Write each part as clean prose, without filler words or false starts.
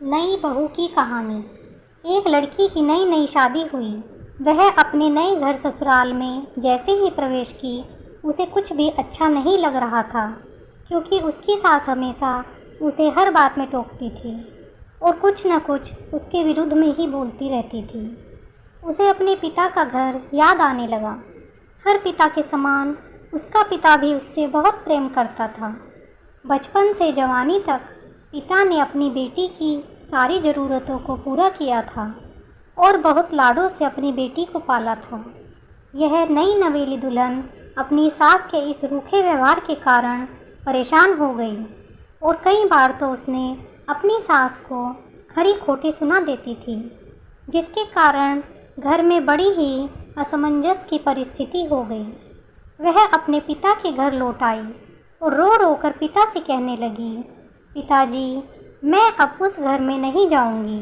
नई बहू की कहानी। एक लड़की की नई नई शादी हुई। वह अपने नए घर ससुराल में जैसे ही प्रवेश की, उसे कुछ भी अच्छा नहीं लग रहा था, क्योंकि उसकी सास हमेशा उसे हर बात में टोकती थी और कुछ न कुछ उसके विरुद्ध में ही बोलती रहती थी। उसे अपने पिता का घर याद आने लगा। हर पिता के समान उसका पिता भी उससे बहुत प्रेम करता था। बचपन से जवानी तक पिता ने अपनी बेटी की सारी ज़रूरतों को पूरा किया था और बहुत लाडों से अपनी बेटी को पाला था। यह नई नवेली दुल्हन अपनी सास के इस रूखे व्यवहार के कारण परेशान हो गई और कई बार तो उसने अपनी सास को खरी खोटी सुना देती थी, जिसके कारण घर में बड़ी ही असमंजस की परिस्थिति हो गई। वह अपने पिता के घर लौट आई और रो रो कर पिता से कहने लगी, पिताजी, मैं अब उस घर में नहीं जाऊंगी,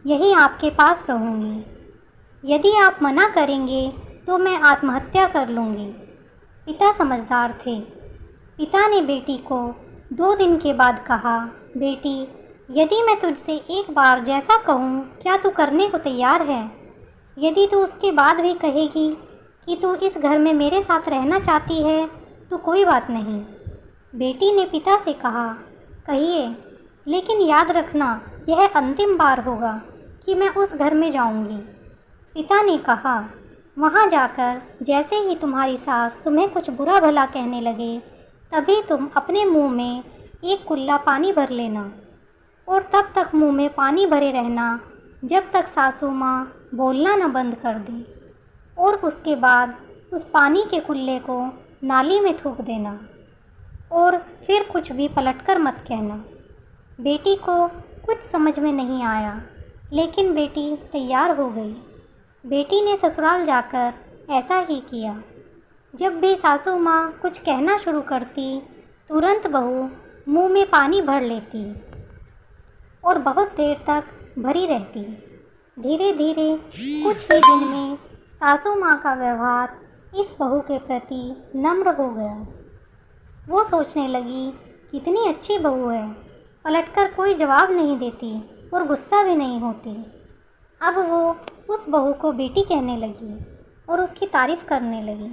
यहीं आपके पास रहूंगी। यदि आप मना करेंगे तो मैं आत्महत्या कर लूँगी। पिता समझदार थे। पिता ने बेटी को 2 दिन के बाद कहा, बेटी, यदि मैं तुझसे एक बार जैसा कहूँ, क्या तू करने को तैयार है? यदि तू उसके बाद भी कहेगी कि तू इस घर में मेरे साथ रहना चाहती है तो कोई बात नहीं। बेटी ने पिता से कहा, कहिए, लेकिन याद रखना यह अंतिम बार होगा कि मैं उस घर में जाऊंगी। पिता ने कहा, वहां जाकर जैसे ही तुम्हारी सास तुम्हें कुछ बुरा भला कहने लगे, तभी तुम अपने मुंह में एक कुल्ला पानी भर लेना और तब तक मुंह में पानी भरे रहना जब तक सासू माँ बोलना न बंद कर दे, और उसके बाद उस पानी के कुल्ले को नाली में थूक देना और फिर कुछ भी पलटकर मत कहना। बेटी को कुछ समझ में नहीं आया, लेकिन बेटी तैयार हो गई। बेटी ने ससुराल जाकर ऐसा ही किया। जब भी सासू माँ कुछ कहना शुरू करती, तुरंत बहू मुंह में पानी भर लेती और बहुत देर तक भरी रहती। धीरे धीरे कुछ ही दिन में सासू माँ का व्यवहार इस बहू के प्रति नम्र हो गया। वो सोचने लगी, कितनी अच्छी बहू है, पलटकर कोई जवाब नहीं देती और गुस्सा भी नहीं होती। अब वो उस बहू को बेटी कहने लगी और उसकी तारीफ़ करने लगी।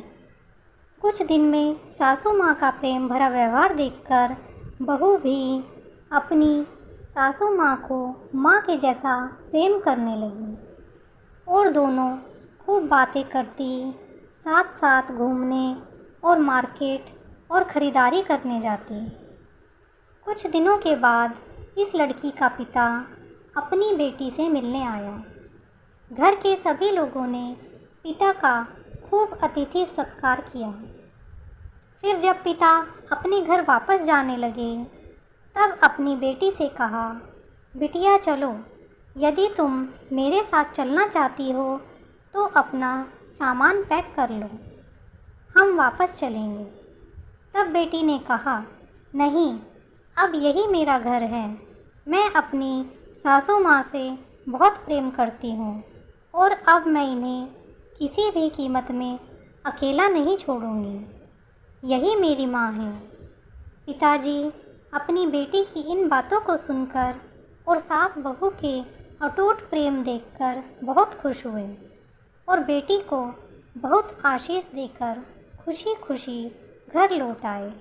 कुछ दिन में सासू माँ का प्रेम भरा व्यवहार देखकर बहू भी अपनी सासू माँ को माँ के जैसा प्रेम करने लगी और दोनों खूब बातें करती, साथ साथ घूमने और मार्केट और ख़रीदारी करने जाती। कुछ दिनों के बाद इस लड़की का पिता अपनी बेटी से मिलने आया। घर के सभी लोगों ने पिता का खूब अतिथि सत्कार किया। फिर जब पिता अपने घर वापस जाने लगे, तब अपनी बेटी से कहा, बिटिया चलो, यदि तुम मेरे साथ चलना चाहती हो तो अपना सामान पैक कर लो, हम वापस चलेंगे। तब बेटी ने कहा, नहीं, अब यही मेरा घर है। मैं अपनी सासू माँ से बहुत प्रेम करती हूँ और अब मैं इन्हें किसी भी कीमत में अकेला नहीं छोड़ूंगी। यही मेरी माँ है। पिताजी अपनी बेटी की इन बातों को सुनकर और सास बहू के अटूट प्रेम देखकर बहुत खुश हुए और बेटी को बहुत आशीष देकर खुशी खुशी घर लौट आए।